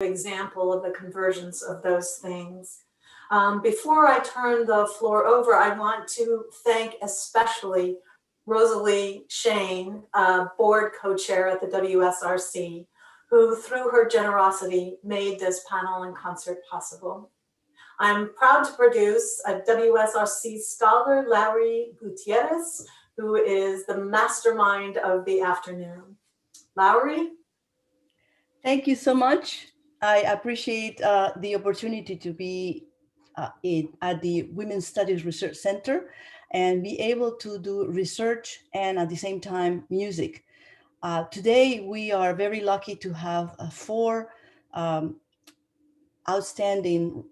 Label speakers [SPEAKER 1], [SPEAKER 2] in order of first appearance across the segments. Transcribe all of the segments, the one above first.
[SPEAKER 1] example of the convergence of those things. Before I turn the floor over, I want to thank especially Rosalie Shane, board co-chair at the WSRC, who through her generosity made this panel and concert possible. I'm proud to produce a WSRC scholar, Larry Gutierrez, who is the mastermind of the afternoon. Lowry?
[SPEAKER 2] Thank you so much. I appreciate the opportunity to be at the Women's Studies Research Center and be able to do research and at the same time music. Today, we are very lucky to have four outstanding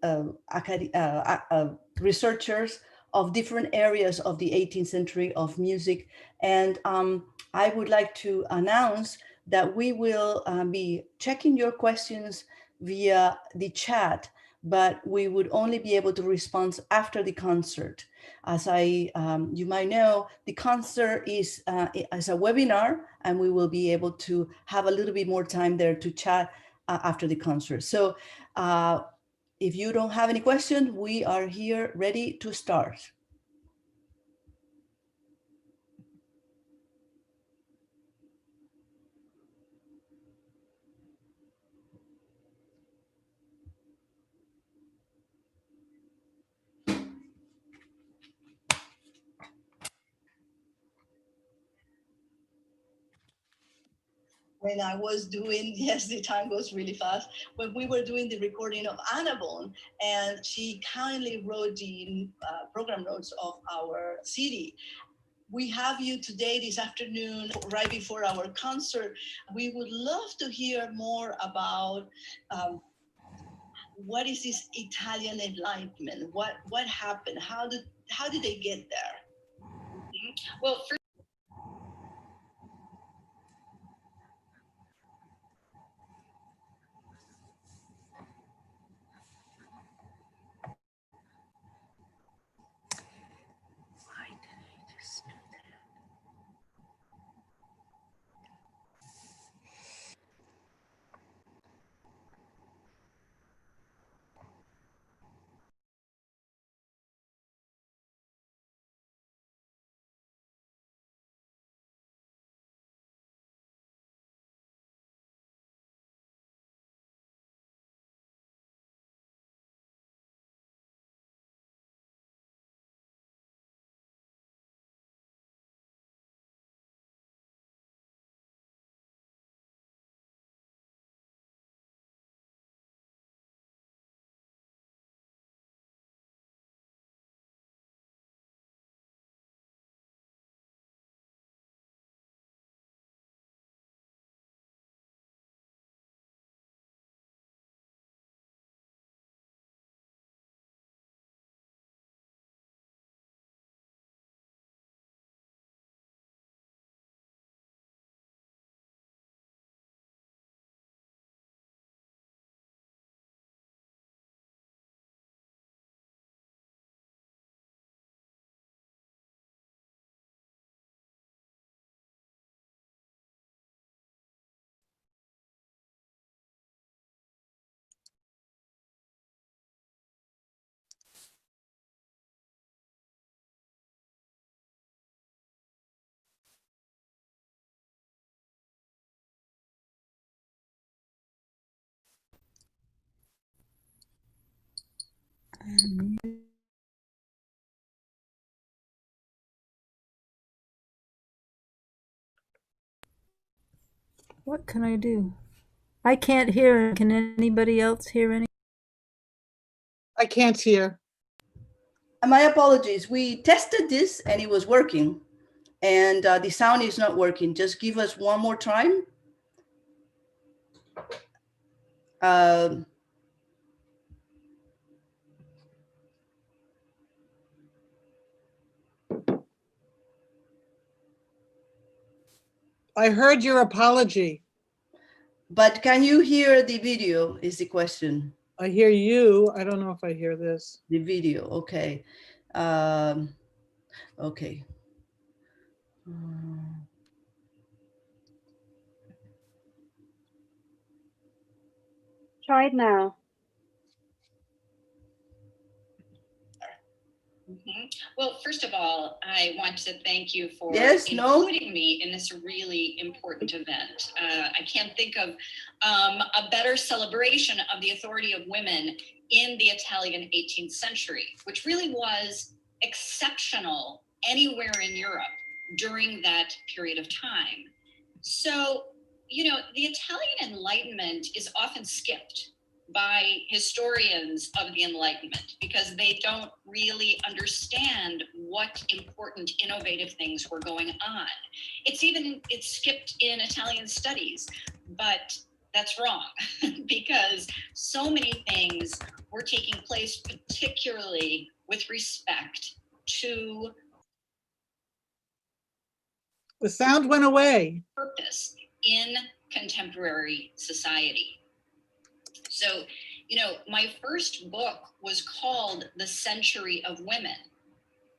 [SPEAKER 2] researchers of different areas of the 18th century of music. And I would like to announce that we will be checking your questions via the chat, but we would only be able to respond after the concert. As you might know, the concert is as a webinar, and we will be able to have a little bit more time there to chat after the concert. So if you don't have any questions, we are here ready to start. When I was doing, yes, the time goes really fast, when we were doing the recording of Annabone, and she kindly wrote the program notes of our CD. We have you today, this afternoon, right before our concert. We would love to hear more about what is this Italian Enlightenment? What happened? How did they get there? Well,
[SPEAKER 3] What can I do? I can't hear. Can anybody else hear any?
[SPEAKER 4] I can't hear.
[SPEAKER 2] My apologies. We tested this and it was working, and the sound is not working. Just give us one more time.
[SPEAKER 4] I heard your apology.
[SPEAKER 2] But can you hear the video is the question.
[SPEAKER 4] I hear you. I don't know if I hear this.
[SPEAKER 2] The video, okay. Okay.
[SPEAKER 5] Try it now.
[SPEAKER 6] Well, first of all, I want to thank you for including me in this really important event. I can't think of a better celebration of the authority of women in the Italian 18th century, which really was exceptional anywhere in Europe during that period of time. So, you know, the Italian Enlightenment is often skipped by historians of the Enlightenment because they don't really understand what important innovative things were going on. It's skipped in Italian studies, but that's wrong because so many things were taking place, particularly with respect to
[SPEAKER 4] The sound went away.
[SPEAKER 6] purpose in contemporary society. So, you know, my first book was called The Century of Women.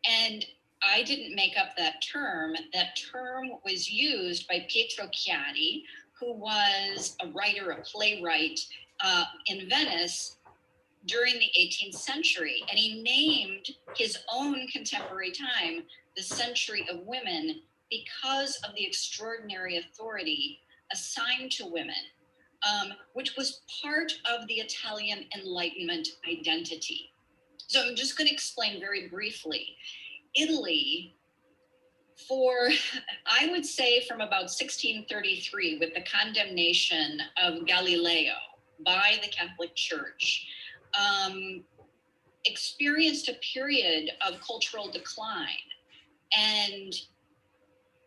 [SPEAKER 6] And I didn't make up that term. That term was used by Pietro Chiari, who was a writer, a playwright in Venice during the 18th century. And he named his own contemporary time The Century of Women because of the extraordinary authority assigned to women. Which was part of the Italian Enlightenment identity. So I'm just going to explain very briefly. Italy, I would say from about 1633, with the condemnation of Galileo by the Catholic Church, experienced a period of cultural decline. And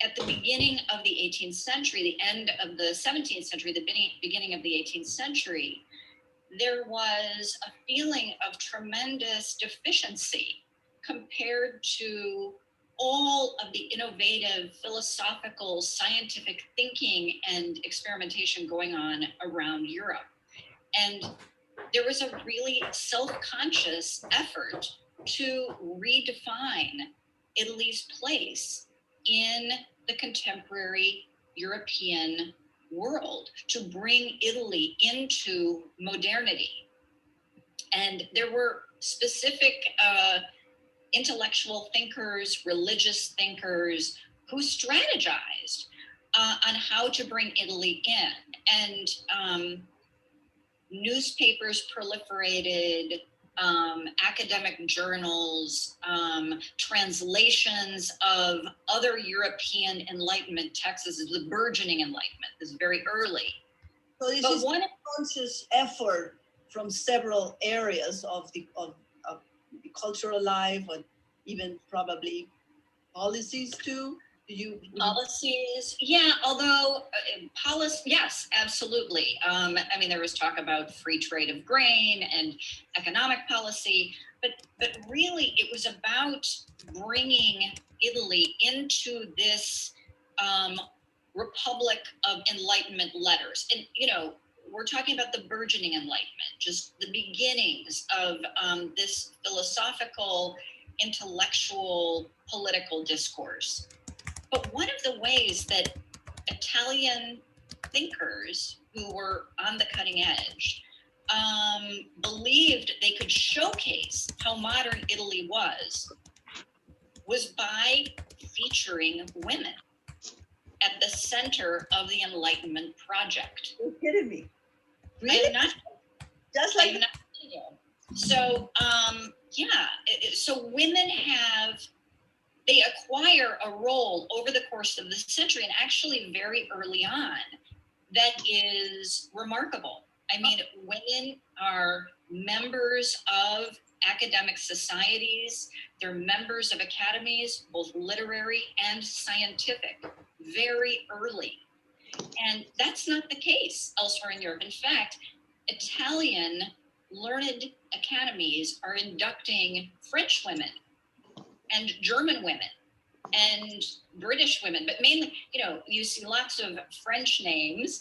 [SPEAKER 6] at the beginning of the 18th century, the end of the 17th century, the beginning of the 18th century, there was a feeling of tremendous deficiency compared to all of the innovative philosophical, scientific thinking and experimentation going on around Europe. And there was a really self-conscious effort to redefine Italy's place in the contemporary European world, to bring Italy into modernity. And there were specific intellectual thinkers, religious thinkers who strategized on how to bring Italy in. And newspapers proliferated, academic journals, translations of other European Enlightenment texts. This is the burgeoning Enlightenment, this is very early.
[SPEAKER 2] So this is one conscious effort from several areas of the cultural life, or even probably policies too.
[SPEAKER 6] Policies, yeah, although policy, yes, absolutely. I mean, there was talk about free trade of grain and economic policy, but really it was about bringing Italy into this republic of Enlightenment letters. And, you know, we're talking about the burgeoning Enlightenment, just the beginnings of this philosophical, intellectual, political discourse. But one of the ways that Italian thinkers who were on the cutting edge believed they could showcase how modern Italy was by featuring women at the center of the Enlightenment project.
[SPEAKER 2] You're kidding me. Really?
[SPEAKER 6] I'm not.
[SPEAKER 2] Just like.
[SPEAKER 6] I'm not kidding you. So, so women they acquire a role over the course of the century, and actually very early on, that is remarkable. I mean, women are members of academic societies, they're members of academies, both literary and scientific, very early. And that's not the case elsewhere in Europe. In fact, Italian learned academies are inducting French women and German women and British women, but mainly, you know, you see lots of French names,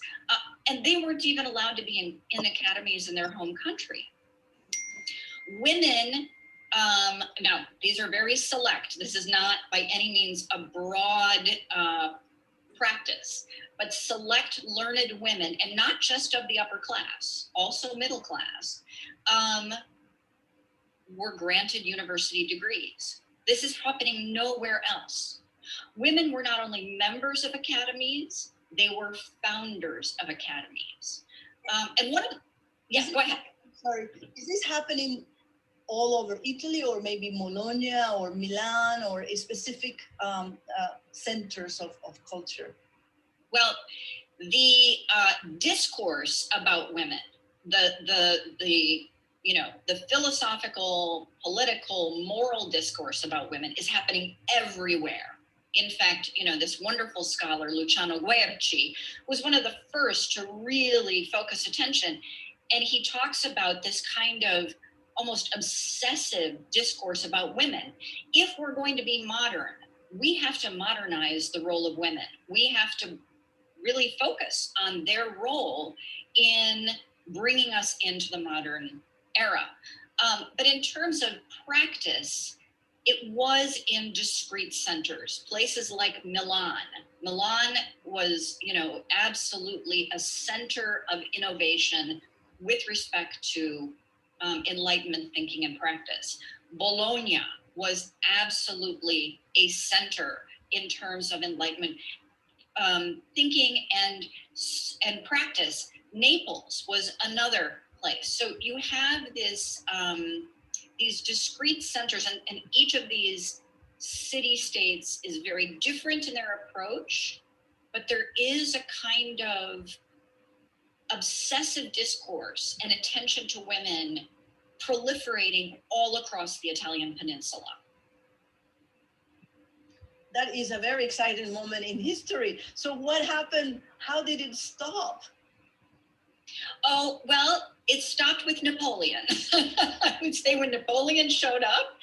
[SPEAKER 6] and they weren't even allowed to be in academies in their home country. Women, now these are very select. This is not by any means a broad practice, but select learned women, and not just of the upper class, also middle class, were granted university degrees. This is happening nowhere else. Women were not only members of academies, they were founders of academies. And one of the, yes, go ahead.
[SPEAKER 2] Sorry, is this happening all over Italy, or maybe Bologna or Milan, or a specific centers of culture?
[SPEAKER 6] Well, the discourse about women, the philosophical, political, moral discourse about women is happening everywhere. In fact, this wonderful scholar, Luciano Guerci, was one of the first to really focus attention. And he talks about this kind of almost obsessive discourse about women. If we're going to be modern, we have to modernize the role of women. We have to really focus on their role in bringing us into the modern era. But in terms of practice, it was in discrete centers, places like Milan. Milan was, absolutely a center of innovation with respect to Enlightenment thinking and practice. Bologna was absolutely a center in terms of Enlightenment thinking and practice. Naples was another place. So you have this these discrete centers, and each of these city-states is very different in their approach, but there is a kind of obsessive discourse and attention to women proliferating all across the Italian peninsula.
[SPEAKER 2] That is a very exciting moment in history. So what happened? How did it stop?
[SPEAKER 6] Oh, well, it stopped with Napoleon. I would say when Napoleon showed up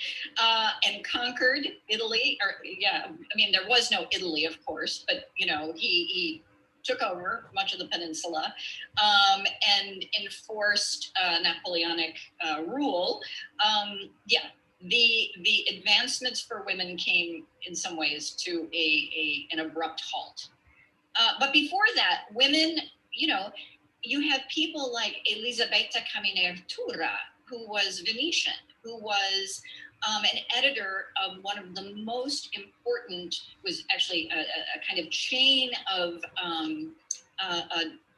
[SPEAKER 6] and conquered Italy, there was no Italy, of course, but, he took over much of the peninsula and enforced Napoleonic rule. The advancements for women came in some ways to an abrupt halt. But before that, women, you have people like Elisabetta Caminertura, who was Venetian, who was an editor of one of the most important, was actually a kind of chain of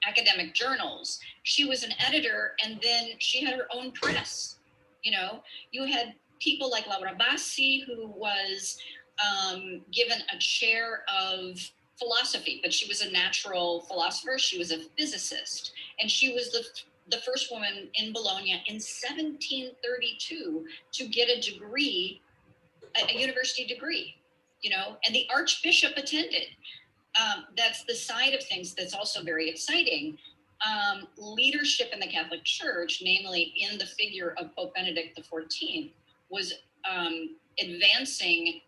[SPEAKER 6] academic journals. She was an editor, and then she had her own press. You had people like Laura Bassi, who was given a chair of philosophy, but she was a natural philosopher. She was a physicist, and she was the first woman in Bologna in 1732 to get a degree, a university degree, and the Archbishop attended. That's the side of things that's also very exciting. Leadership in the Catholic Church, namely in the figure of Pope Benedict XIV, was advancing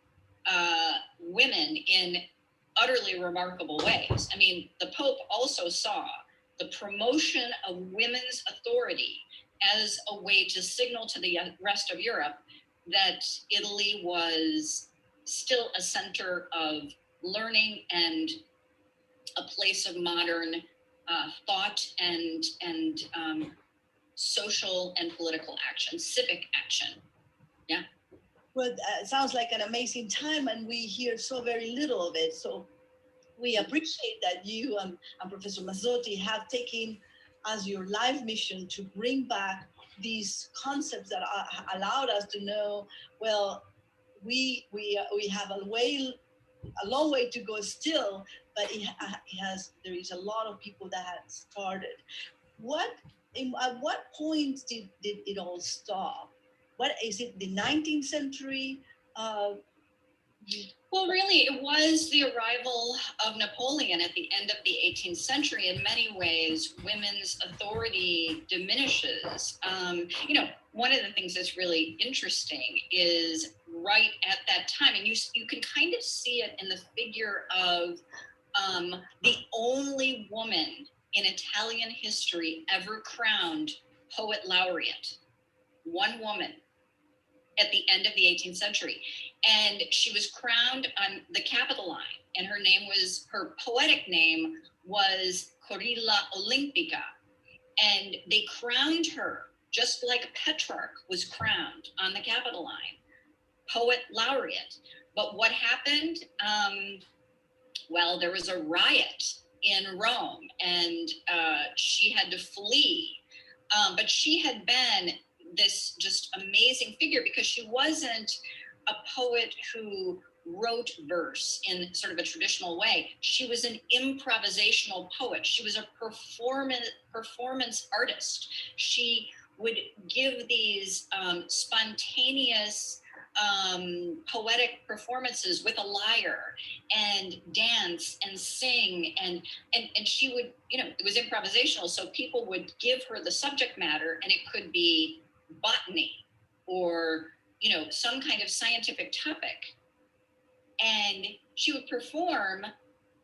[SPEAKER 6] women in utterly remarkable ways. I mean, the Pope also saw the promotion of women's authority as a way to signal to the rest of Europe that Italy was still a center of learning and a place of modern thought and social and political action, civic action. Yeah.
[SPEAKER 2] Well, it sounds like an amazing time, and we hear so very little of it. So we appreciate that you and Professor Mazzotti have taken as your life mission to bring back these concepts that allowed us to know, well, we have a long way to go still, but there is a lot of people that have started. At what point did it all stop? What is it, the 19th century?
[SPEAKER 6] Well, really, it was the arrival of Napoleon at the end of the 18th century. In many ways, women's authority diminishes. One of the things that's really interesting is right at that time, and you can kind of see it in the figure of the only woman in Italian history ever crowned poet laureate. One woman, at the end of the 18th century. And she was crowned on the Capitoline, and her poetic name was Corilla Olympica. And they crowned her just like Petrarch was crowned on the Capitoline, poet laureate. But what happened? Well, there was a riot in Rome, and she had to flee. But she had been this just amazing figure because she wasn't a poet who wrote verse in sort of a traditional way. She was an improvisational poet. She was a performance artist. She would give these spontaneous poetic performances with a lyre and dance and sing, and she would, it was improvisational, so people would give her the subject matter, and it could be botany or some kind of scientific topic, and she would perform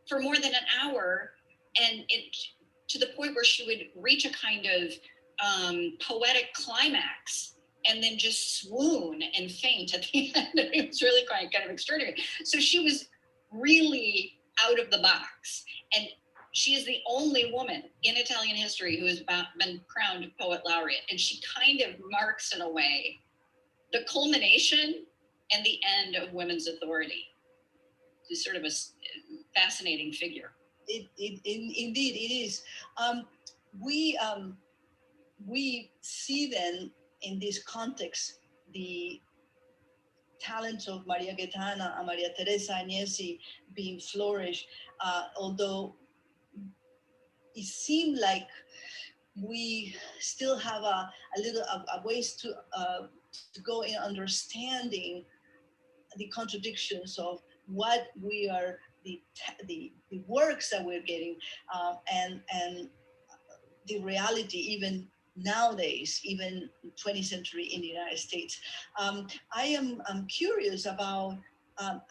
[SPEAKER 6] for more than an hour, and to the point where she would reach a kind of poetic climax and then just swoon and faint at the end. It was really kind of extraordinary. So she was really out of the box. And she is the only woman in Italian history who has been crowned poet laureate. And she kind of marks, in a way, the culmination and the end of women's authority. She's sort of a fascinating figure.
[SPEAKER 2] Indeed, it is. We see then in this context the talents of Maria Gaetana and Maria Teresa Agnesi being flourished, although it seemed like we still have a ways to go in understanding the contradictions of what we are, the works that we're getting, and the reality even nowadays, even 20th century in the United States. I'm curious about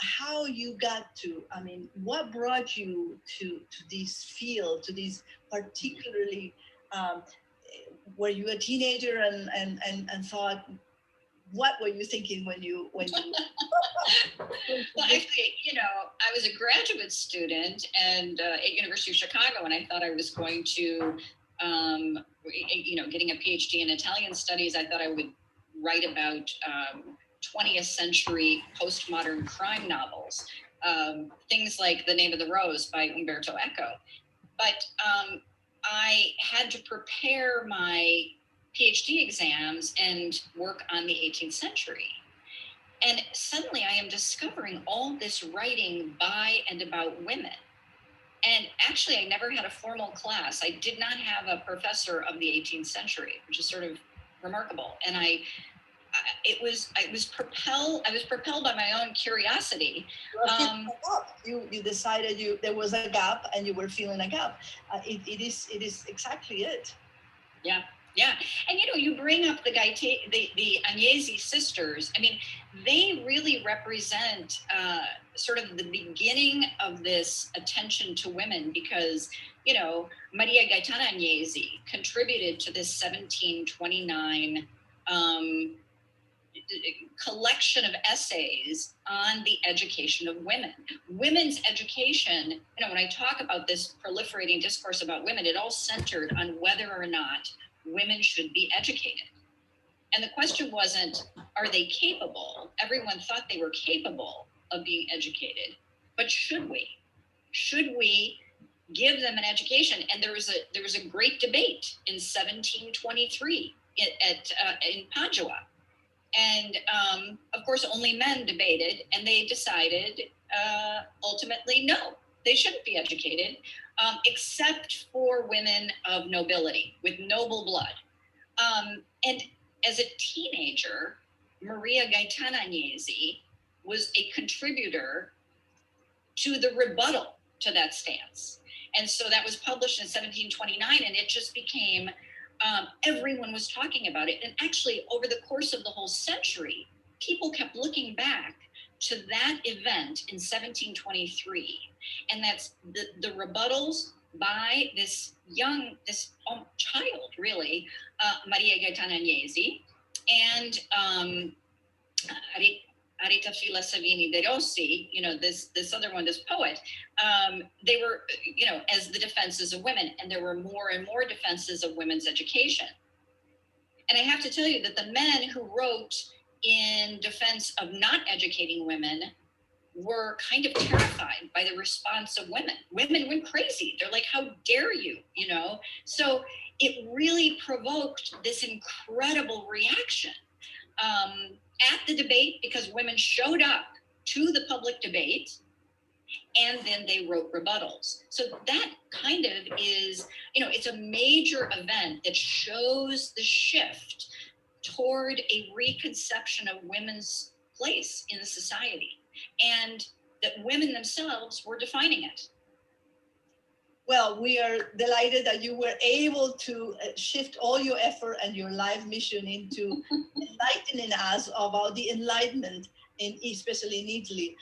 [SPEAKER 2] how you got to, what brought you to this field, to this particularly, were you a teenager and thought, what were you thinking when you
[SPEAKER 6] Well, actually, I was a graduate student and at University of Chicago, and I thought I was going to, getting a PhD in Italian studies. I thought I would write about 20th century postmodern crime novels, things like The Name of the Rose by Umberto Eco. But I had to prepare my PhD exams and work on the 18th century. And suddenly I am discovering all this writing by and about women. And actually, I never had a formal class. I did not have a professor of the 18th century, which is sort of remarkable. And I was propelled by my own curiosity.
[SPEAKER 2] You decided there was a gap, and you were feeling a gap. It is exactly it.
[SPEAKER 6] Yeah. And you bring up the Agnesi sisters. They really represent sort of the beginning of this attention to women, because, Maria Gaetana Agnesi contributed to this 1729 collection of essays on the education of women. Women's education, when I talk about this proliferating discourse about women, it all centered on whether or not women should be educated. And the question wasn't, are they capable? Everyone thought they were capable of being educated, but should we? Should we give them an education? And there was a great debate in 1723 in Padua. And of course, only men debated, and they decided ultimately, no, they shouldn't be educated, except for women of nobility, with noble blood. And as a teenager, Maria Gaetana Agnesi was a contributor to the rebuttal to that stance. And so that was published in 1729, and it just became, everyone was talking about it. And actually, over the course of the whole century, people kept looking back to that event in 1723. And that's the rebuttals by this child, really, Maria Gaetana Agnesi, and Aretafila Savini de Rossi, this other one, this poet, they were, as the defenses of women, and there were more and more defenses of women's education. And I have to tell you that the men who wrote in defense of not educating women were kind of terrified by the response of women. Women went crazy. They're like, how dare you, So it really provoked this incredible reaction at the debate, because women showed up to the public debate and then they wrote rebuttals. So that kind of is, it's a major event that shows the shift toward a reconception of women's place in the society, and that women themselves were defining it.
[SPEAKER 2] Well, we are delighted that you were able to shift all your effort and your life mission into enlightening us about the Enlightenment, especially in Italy.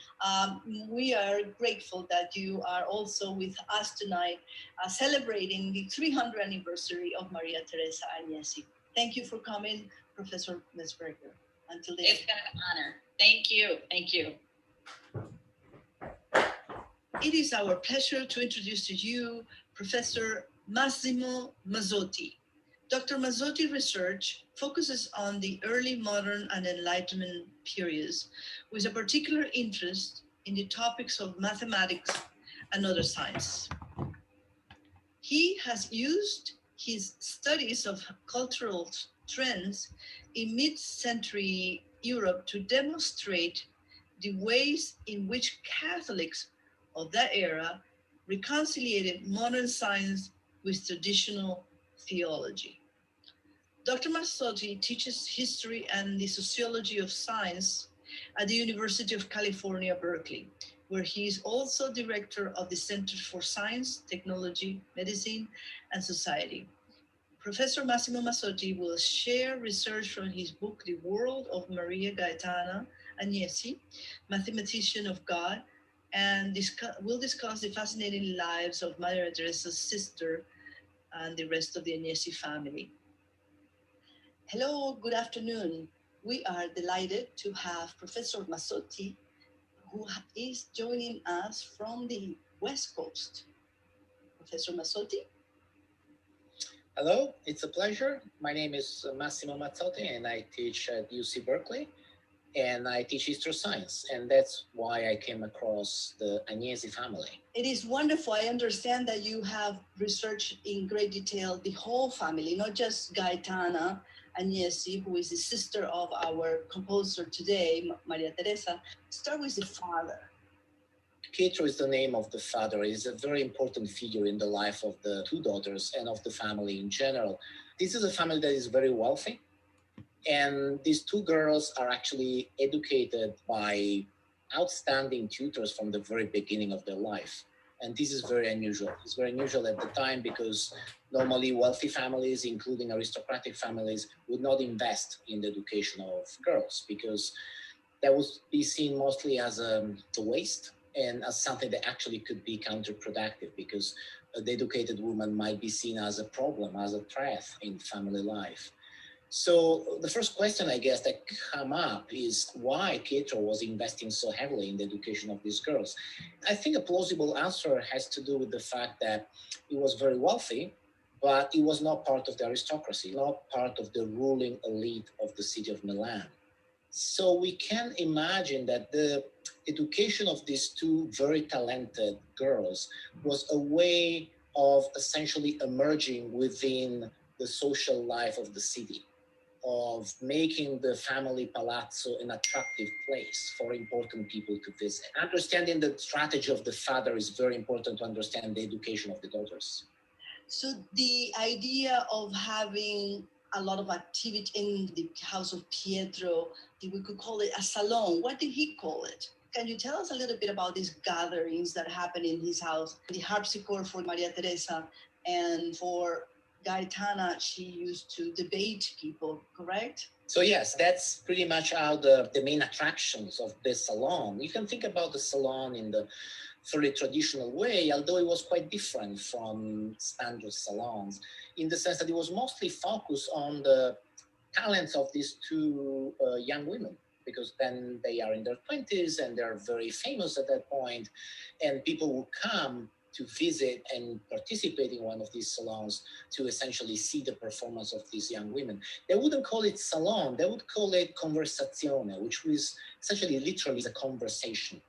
[SPEAKER 2] We are grateful that you are also with us tonight, celebrating the 300th anniversary of Maria Teresa Agnesi. Thank you for coming, Professor Mesberger. Until then.
[SPEAKER 6] It's been an honor. Thank you. Thank you.
[SPEAKER 2] It is our pleasure to introduce to you Professor Massimo Mazzotti. Dr. Mazzotti research focuses on the early modern and Enlightenment periods, with a particular interest in the topics of mathematics and other science. He has used his studies of cultural trends in mid-century Europe to demonstrate the ways in which Catholics of that era reconciliated modern science with traditional theology. Dr. Mazzotti teaches history and the sociology of science at the University of California, Berkeley, where he is also director of the Center for Science, Technology, Medicine, and Society. Professor Massimo Mazzotti will share research from his book, The World of Maria Gaetana Agnesi, Mathematician of God, and we'll discuss the fascinating lives of Maria Teresa's sister and the rest of the Agnesi family. Hello, good afternoon. We are delighted to have Professor Mazzotti, who is joining us from the West Coast. Professor Mazzotti?
[SPEAKER 5] Hello, it's a pleasure. My name is Massimo Mazzotti, and I teach at UC Berkeley. And I teach history of science, and that's why I came across the Agnesi family.
[SPEAKER 2] It is wonderful. I understand that you have researched in great detail the whole family, not just Gaetana Agnesi, who is the sister of our composer today, Maria Teresa. Start with the father.
[SPEAKER 5] Pietro is the name of the father. He's a very important figure in the life of the two daughters and of the family in general. This is a family that is very wealthy. And these two girls are actually educated by outstanding tutors from the very beginning of their life. And this is very unusual. It's very unusual at the time because normally wealthy families, including aristocratic families, would not invest in the education of girls because that would be seen mostly as a waste and as something that actually could be counterproductive because the educated woman might be seen as a problem, as a threat in family life. So the first question, I guess, that come up is why Pietro was investing so heavily in the education of these girls. I think a plausible answer has to do with the fact that he was very wealthy, but he was not part of the aristocracy, not part of the ruling elite of the city of Milan. So we can imagine that the education of these two very talented girls was a way of essentially emerging within the social life of the city, of making the family palazzo an attractive place for important people to visit. Understanding the strategy of the father is very important to understand the education of the daughters.
[SPEAKER 2] So the idea of having a lot of activity in the house of Pietro, we could call it a salon. What did he call it? Can you tell us a little bit about these gatherings that happen in his house? The harpsichord for Maria Teresa, and for Gaetana, she used to debate people, correct?
[SPEAKER 5] So yes, that's pretty much how the main attractions of this salon. You can think about the salon in the fairly traditional way, although it was quite different from standard salons, in the sense that it was mostly focused on the talents of these two young women. because then they are in their 20s and they're very famous at that point, and people will come to visit and participate in one of these salons to essentially see the performance of these young women. They wouldn't call it salon, they would call it conversazione, which was essentially literally a conversation.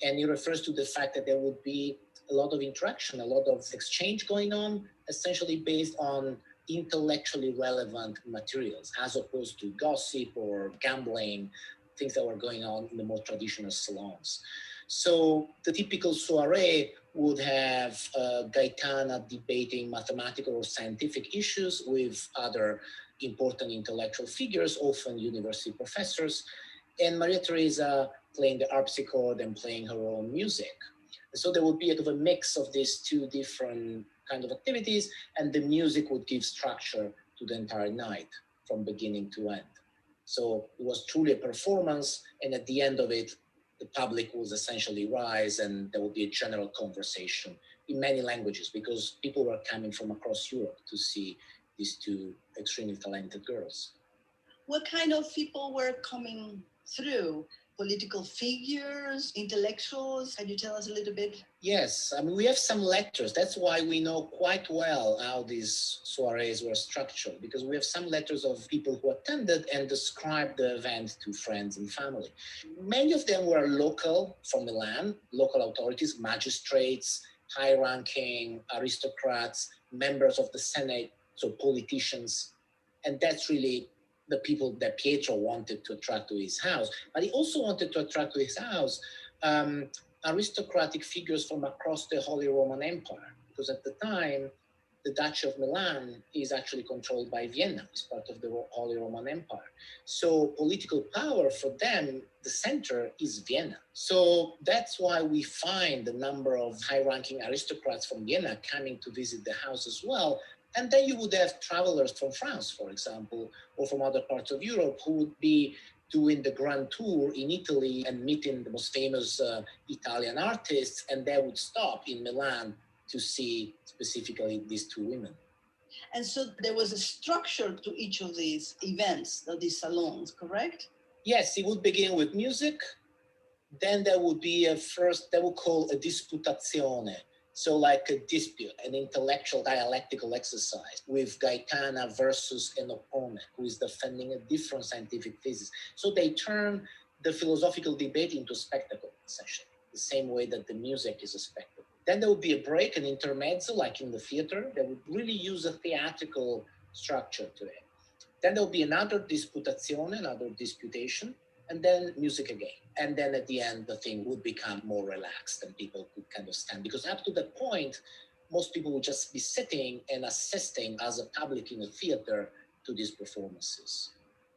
[SPEAKER 5] And it refers to the fact that there would be a lot of interaction, a lot of exchange going on, essentially based on intellectually relevant materials, as opposed to gossip or gambling, things that were going on in the more traditional salons. So the typical soiree would have Gaetana debating mathematical or scientific issues with other important intellectual figures, often university professors, and Maria Teresa playing the harpsichord and playing her own music. So there would be a mix of these two different kind of activities, and the music would give structure to the entire night from beginning to end. So it was truly a performance, and at the end of it, the public would essentially rise and there would be a general conversation in many languages, because people were coming from across Europe to see these two extremely talented girls.
[SPEAKER 2] What kind of people were coming through? Political figures, intellectuals? Can you tell us a little bit?
[SPEAKER 5] Yes, I mean, we have some letters. That's why we know quite well how these soirees were structured, because we have some letters of people who attended and described the event to friends and family. Many of them were local, from Milan, local authorities, magistrates, high-ranking aristocrats, members of the Senate, so politicians. And that's really the people that Pietro wanted to attract to his house. But he also wanted to attract to his house aristocratic figures from across the Holy Roman Empire, because at the time, the Duchy of Milan is actually controlled by Vienna, it's part of the Holy Roman Empire. So political power for them, the center is Vienna. So that's why we find the number of high-ranking aristocrats from Vienna coming to visit the house as well. And then you would have travelers from France, for example, or from other parts of Europe who would be doing the grand tour in Italy and meeting the most famous Italian artists, and they would stop in Milan to see specifically these two women.
[SPEAKER 2] And so there was a structure to each of these events, of these salons, correct?
[SPEAKER 5] Yes, it would begin with music. Then there would be they would call a disputazione. So like a dispute, an intellectual dialectical exercise with Gaetana versus an opponent who is defending a different scientific thesis. So they turn the philosophical debate into a spectacle, essentially, the same way that the music is a spectacle. Then there would be a break, an intermezzo, like in the theater. They would really use a theatrical structure to it. Then there would be another disputazione, another disputation, and then music again. And then at the end, the thing would become more relaxed and people could kind of stand. Because up to that point, most people would just be sitting and assisting as a public in a theater to these performances.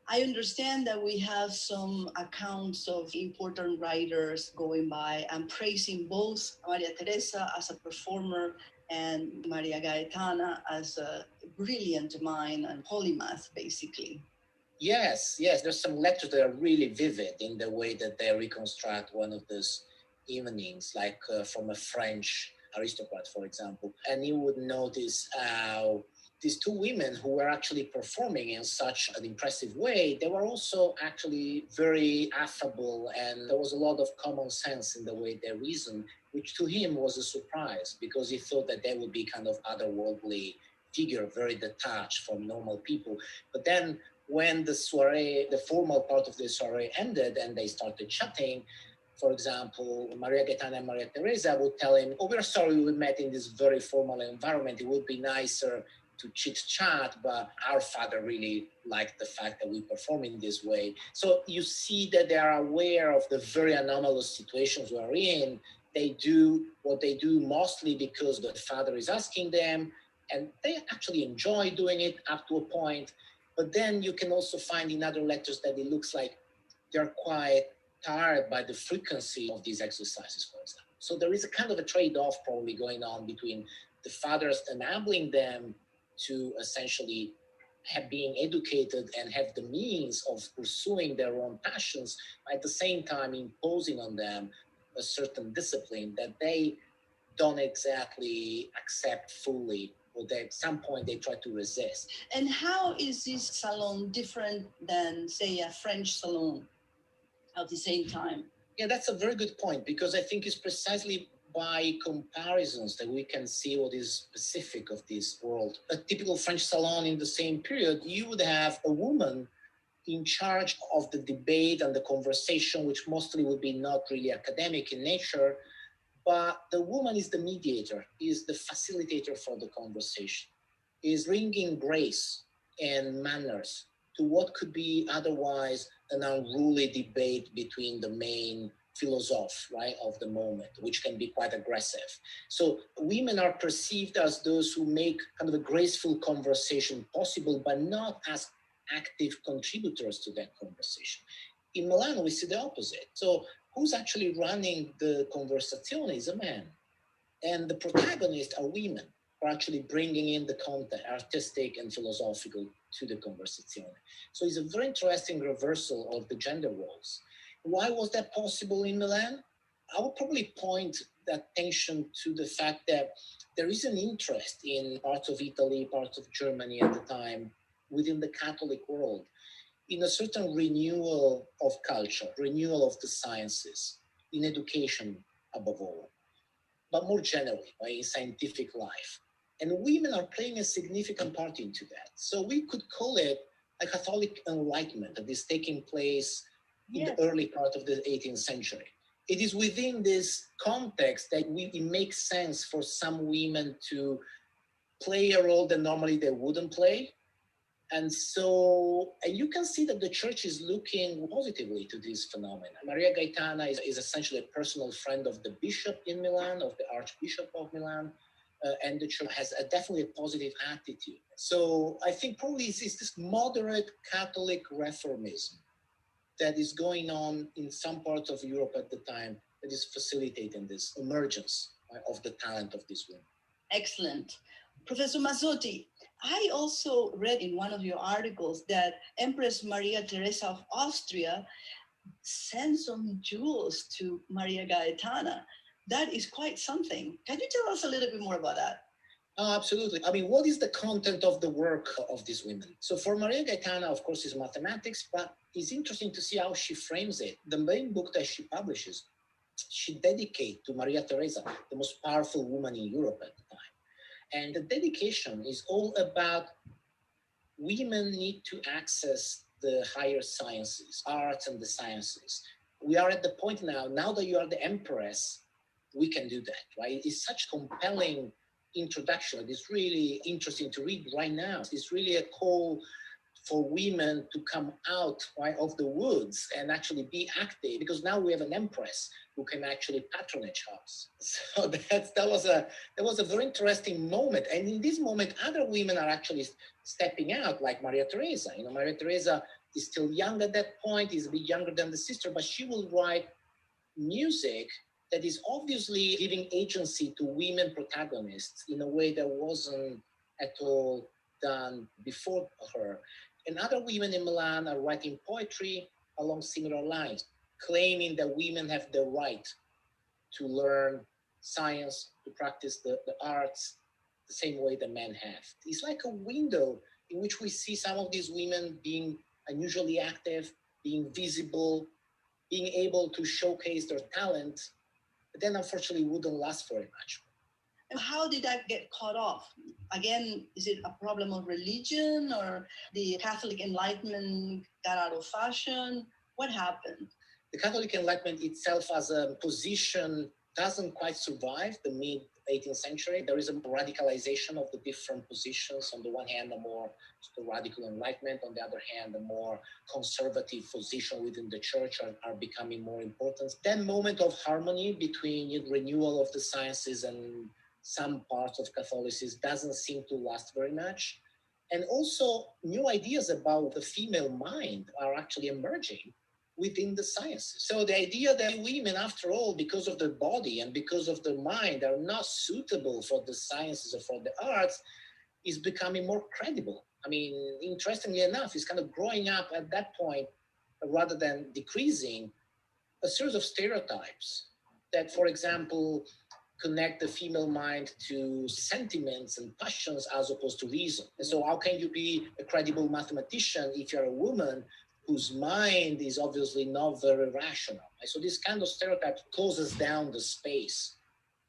[SPEAKER 2] I understand that we have some accounts of important writers going by and praising both Maria Teresa as a performer and Maria Gaetana as a brilliant mind and polymath, basically.
[SPEAKER 5] Yes, there's some letters that are really vivid in the way that they reconstruct one of those evenings, like from a French aristocrat, for example. And you would notice how these two women who were actually performing in such an impressive way, they were also actually very affable, and there was a lot of common sense in the way they reasoned, which to him was a surprise because he thought that they would be kind of otherworldly figure, very detached from normal people. But then when the soiree, the formal part of the soiree ended and they started chatting, for example, Maria Gaetana and Maria Teresa would tell him, "Oh, we're sorry we met in this very formal environment. It would be nicer to chit-chat, but our father really liked the fact that we perform in this way." So you see that they are aware of the very anomalous situations we're in. They do what they do mostly because the father is asking them, and they actually enjoy doing it up to a point. But then you can also find in other letters that it looks like they're quite tired by the frequency of these exercises, for example. So there is a kind of a trade-off probably going on between the fathers enabling them to essentially have being educated and have the means of pursuing their own passions, at the same time imposing on them a certain discipline that they don't exactly accept fully, or that at some point they try to resist.
[SPEAKER 2] And how is this salon different than, say, a French salon? at the same time.
[SPEAKER 5] Yeah, that's a very good point, because I think it's precisely by comparisons that we can see what is specific of this world. A typical French salon in the same period, you would have a woman in charge of the debate and the conversation, which mostly would be not really academic in nature, but the woman is the mediator, is the facilitator for the conversation, is bringing grace and manners to what could be otherwise an unruly debate between the main philosophe, right, of the moment, which can be quite aggressive. So women are perceived as those who make kind of a graceful conversation possible, but not as active contributors to that conversation. In Milan, we see the opposite. So who's actually running the conversation is a man. And the protagonists are women who are actually bringing in the content, artistic and philosophical, to the conversation. So it's a very interesting reversal of the gender roles. Why was that possible in Milan? I would probably point attention to the fact that there is an interest in parts of Italy, parts of Germany at the time, within the Catholic world, in a certain renewal of culture, renewal of the sciences, in education above all, but more generally, right, in scientific life. And women are playing a significant part into that. So we could call it a Catholic Enlightenment that is taking place in the early part of the 18th century. It is within this context that it makes sense for some women to play a role that normally they wouldn't play. And you can see that the church is looking positively to this phenomenon. Maria Gaetana is essentially a personal friend of the bishop in Milan, of the Archbishop of Milan, and the church has definitely a positive attitude. So I think probably it's this moderate Catholic reformism that is going on in some parts of Europe at the time that is facilitating this emergence of the talent of these women.
[SPEAKER 2] Excellent. Professor Mazzotti, I also read in one of your articles that Empress Maria Teresa of Austria sent some jewels to Maria Gaetana. That is quite something. Can you tell us a little bit more about that?
[SPEAKER 5] Absolutely. I mean, what is the content of the work of these women? So for Maria Gaetana, of course, is mathematics, but it's interesting to see how she frames it. The main book that she publishes, she dedicates to Maria Teresa, the most powerful woman in Europe at the time. And the dedication is all about women need to access the higher sciences, arts and the sciences. We are at the point now that you are the empress, we can do that, right? It's such compelling introduction. It's really interesting to read right now. It's really a call for women to come out, right, of the woods and actually be active, because now we have an empress who can actually patronage us. So that was a very interesting moment. And in this moment, other women are actually stepping out, like Maria Teresa. You know, Maria Teresa is still young at that point, is a bit younger than the sister, but she will write music that is obviously giving agency to women protagonists in a way that wasn't at all done before her. And other women in Milan are writing poetry along similar lines, claiming that women have the right to learn science, to practice the arts the same way that men have. It's like a window in which we see some of these women being unusually active, being visible, being able to showcase their talent, but then unfortunately wouldn't last very much.
[SPEAKER 2] And how did that get cut off? Again, is it a problem of religion, or the Catholic Enlightenment got out of fashion? What happened?
[SPEAKER 5] The Catholic Enlightenment itself as a position doesn't quite survive the mid-18th century. There is a radicalization of the different positions. On the one hand, a more radical Enlightenment. On the other hand, a more conservative position within the church are becoming more important. That moment of harmony between renewal of the sciences and some parts of Catholicism doesn't seem to last very much. And also, new ideas about the female mind are actually emerging within the sciences. So the idea that women, after all, because of their body and because of their mind, are not suitable for the sciences or for the arts is becoming more credible. I mean, interestingly enough, it's kind of growing up at that point, rather than decreasing, a series of stereotypes that, for example, connect the female mind to sentiments and passions as opposed to reason. And so how can you be a credible mathematician if you're a woman whose mind is obviously not very rational. And so this kind of stereotype closes down the space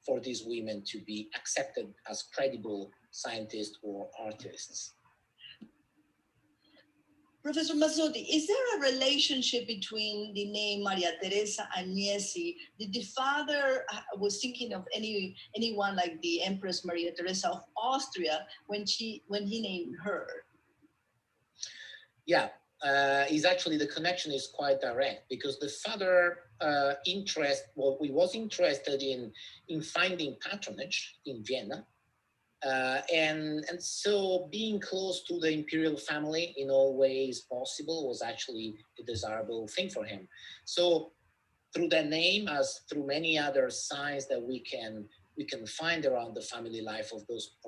[SPEAKER 5] for these women to be accepted as credible scientists or artists.
[SPEAKER 2] Professor Mazzotti, is there a relationship between the name Maria Teresa Agnesi? Did the father was thinking of anyone like the Empress Maria Teresa of Austria when he named her?
[SPEAKER 5] Yeah, is actually the connection is quite direct, because the father he was interested in finding patronage in Vienna. And so being close to the imperial family in all ways possible was actually a desirable thing for him. So through that name, as through many other signs that we can find around the family life of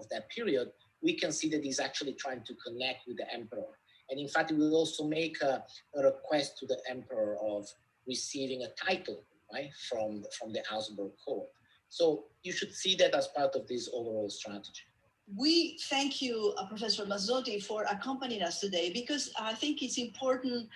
[SPEAKER 5] that period, we can see that he's actually trying to connect with the emperor. And in fact, he will also make a request to the emperor of receiving a title, right, from the Augsburg court. So you should see that as part of this overall strategy.
[SPEAKER 2] We thank you, Professor Mazzotti, for accompanying us today, because I think it's important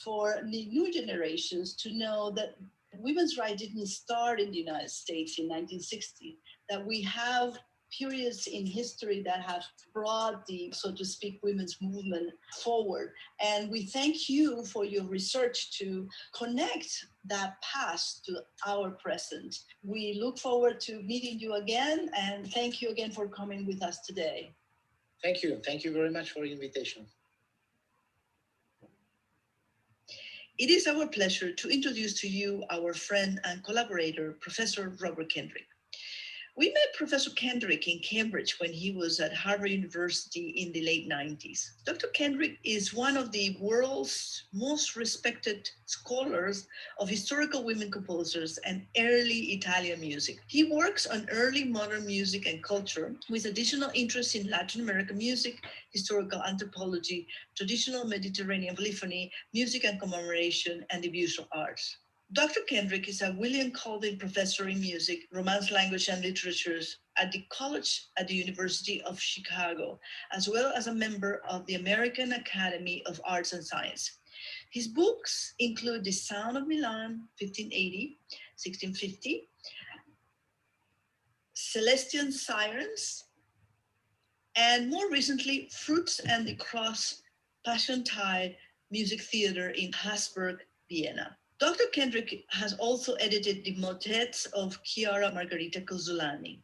[SPEAKER 2] for the new generations to know that women's rights didn't start in the United States in 1960, that we have periods in history that have brought the, so to speak, women's movement forward. And we thank you for your research to connect that past to our present. We look forward to meeting you again, and thank you again for coming with us today.
[SPEAKER 5] Thank you. Thank you very much for the invitation.
[SPEAKER 2] It is our pleasure to introduce to you our friend and collaborator, Professor Robert Kendrick. We met Professor Kendrick in Cambridge when he was at Harvard University in the late 90s. Dr. Kendrick is one of the world's most respected scholars of historical women composers and early Italian music. He works on early modern music and culture with additional interest in Latin American music, historical anthropology, traditional Mediterranean polyphony, music and commemoration, and the visual arts. Dr. Kendrick is a William Colvin Professor in Music, Romance Language and Literatures at the College at the University of Chicago, as well as a member of the American Academy of Arts and Science. His books include The Sound of Milan, 1580, 1650, Celestian Sirens, and more recently, Fruits and the Cross, Passiontide Music Theater in Habsburg, Vienna. Dr. Kendrick has also edited the motets of Chiara Margherita Cozzolani.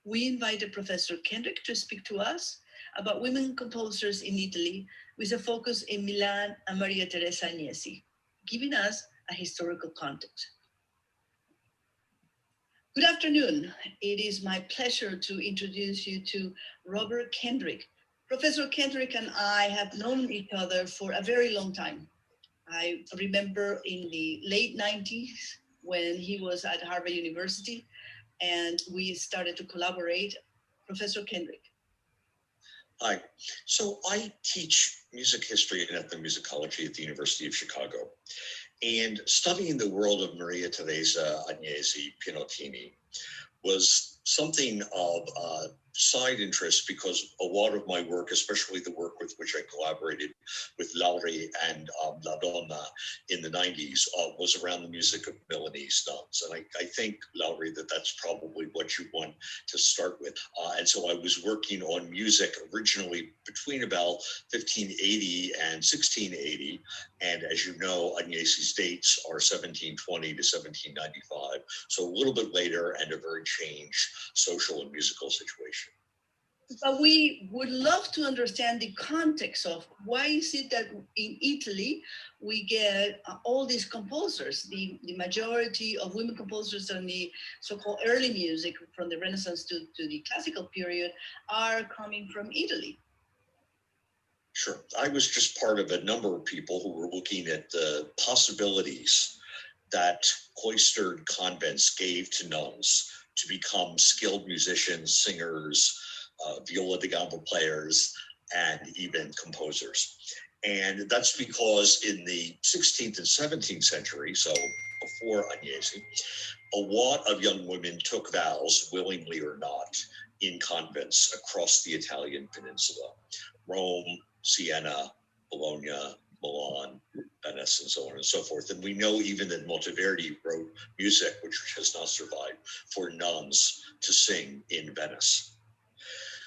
[SPEAKER 2] We invited Professor Kendrick to speak to us about women composers in Italy with a focus in Milan and Maria Teresa Agnesi, giving us a historical context. Good afternoon. It is my pleasure to introduce you to Robert Kendrick. Professor Kendrick and I have known each other for a very long time. I remember in the late 90s when he was at Harvard University and we started to collaborate. Professor Kendrick.
[SPEAKER 7] Hi. So I teach music history and ethnomusicology at the University of Chicago. And studying the world of Maria Teresa Agnesi Pinottini was something of a side interest, because a lot of my work, especially the work with which I collaborated with Lauri and La Donna in the 90s, was around the music of Milanese nuns. And I think, Lauri, that that's probably what you want to start with. And so I was working on music originally between about 1580 and 1680. And as you know, Agnesi's dates are 1720 to 1795. So a little bit later and a very changed social and musical situation.
[SPEAKER 2] But we would love to understand the context of why is it that in Italy we get all these composers, the majority of women composers in the so-called early music from the Renaissance to the classical period are coming from Italy.
[SPEAKER 7] Sure. I was just part of a number of people who were looking at the possibilities that cloistered convents gave to nuns to become skilled musicians, singers, viola da gamba players, and even composers. And that's because in the 16th and 17th century, so before Agnesi, a lot of young women took vows, willingly or not, in convents across the Italian peninsula. Rome, Siena, Bologna, Milan, Venice and so on and so forth. And we know even that Monteverdi wrote music, which has not survived, for nuns to sing in Venice.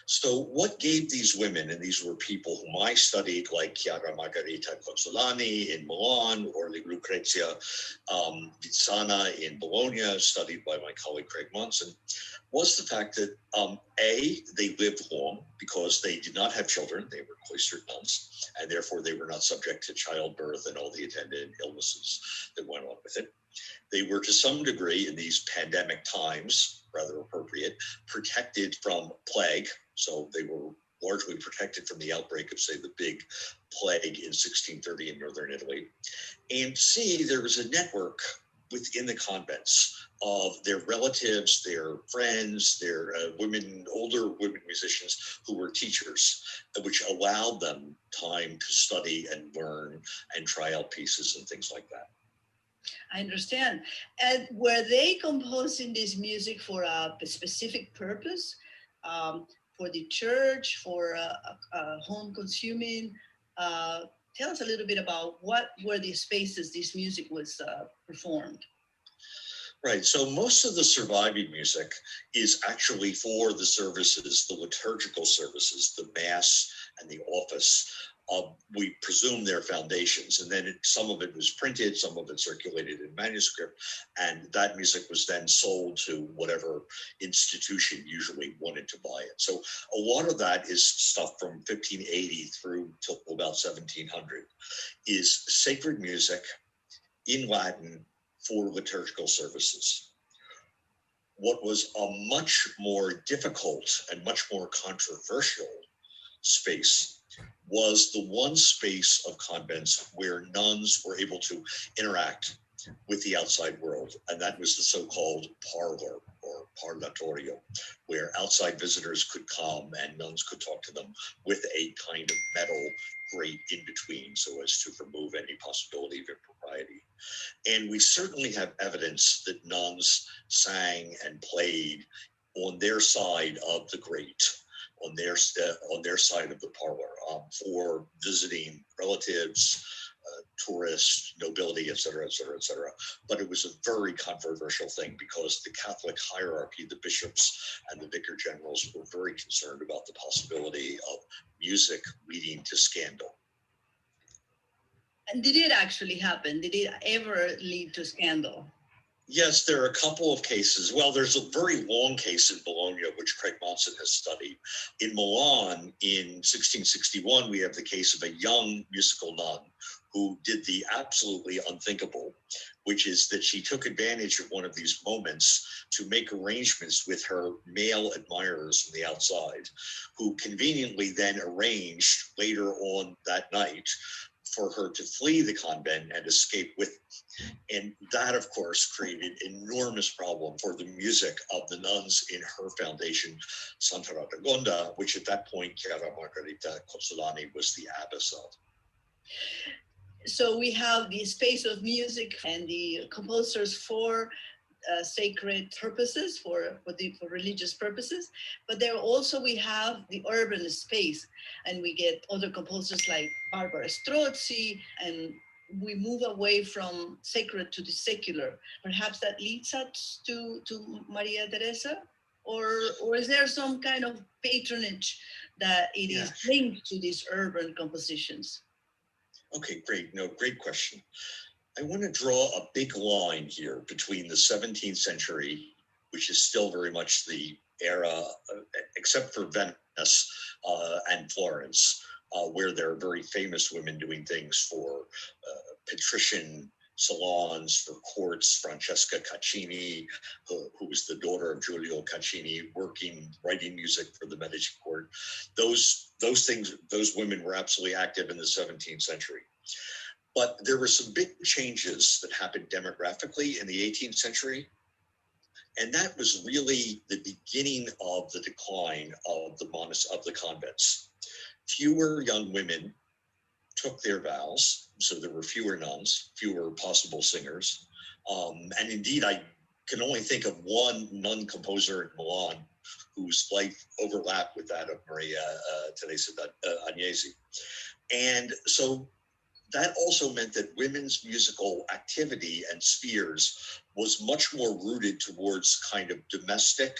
[SPEAKER 7] So what gave these women, and these were people whom I studied, like Chiara Margherita Cozzolani in Milan, or Lucrezia Vizzana in Bologna, studied by my colleague Craig Monson, was the fact that A, they lived long because they did not have children. They were cloistered nuns, and therefore they were not subject to childbirth and all the attendant illnesses that went on with it. They were, to some degree, in these pandemic times, rather appropriate, protected from plague. So they were largely protected from the outbreak of, say, the big plague in 1630 in northern Italy. And C, there was a network within the convents of their relatives, their friends, their older women musicians who were teachers, which allowed them time to study and learn and try out pieces and things like that.
[SPEAKER 2] I understand. And were they composing this music for a specific purpose? For the church, for home consuming? Tell us a little bit about what were the spaces this music was performed.
[SPEAKER 7] Right, so most of the surviving music is actually for the services, the liturgical services, the Mass and the office. We presume their foundations, and then some of it was printed, some of it circulated in manuscript, and that music was then sold to whatever institution usually wanted to buy it. So a lot of that is stuff from 1580 through till about 1700, is sacred music in Latin for liturgical services. What was a much more difficult and much more controversial space was the one space of convents where nuns were able to interact with the outside world, and that was the so-called parlor or parlatorio, where outside visitors could come and nuns could talk to them with a kind of metal grate in between so as to remove any possibility of impropriety. And we certainly have evidence that nuns sang and played on their side of the grate, on their side of the parlor, for visiting relatives, tourists, nobility, et cetera, et cetera, et cetera. But it was a very controversial thing because the Catholic hierarchy, the bishops and the vicar generals, were very concerned about the possibility of music leading to scandal.
[SPEAKER 2] And did it actually happen? Did it ever lead to scandal?
[SPEAKER 7] Yes, there are a couple of cases. Well, there's a very long case in Bologna, which Craig Monson has studied. In Milan, in 1661, we have the case of a young musical nun who did the absolutely unthinkable, which is that she took advantage of one of these moments to make arrangements with her male admirers from the outside, who conveniently then arranged later on that night for her to flee the convent and escape with them. And that, of course, created enormous problem for the music of the nuns in her foundation, Santa Radegonda, which at that point, Chiara Margherita Cozzolani was the abbess of.
[SPEAKER 2] So we have the space of music and the composers for sacred purposes, for religious purposes, but there also we have the urban space, and we get other composers like Barbara Strozzi, and we move away from sacred to the secular. Perhaps that leads us to Maria Teresa, or is there some kind of patronage that it is linked to these urban compositions?
[SPEAKER 7] Okay, great. No, great question. I want to draw a big line here between the 17th century, which is still very much the era, except for Venice and Florence, where there are very famous women doing things for patrician salons, for courts. Francesca Caccini, who was the daughter of Giulio Caccini, writing music for the Medici court. Those women were absolutely active in the 17th century. But there were some big changes that happened demographically in the 18th century. And that was really the beginning of the decline of the convents. Fewer young women took their vows, so there were fewer nuns, fewer possible singers. And indeed, I can only think of one nun composer in Milan whose life overlapped with that of Maria Teresa Agnesi. And so that also meant that women's musical activity and spheres was much more rooted towards kind of domestic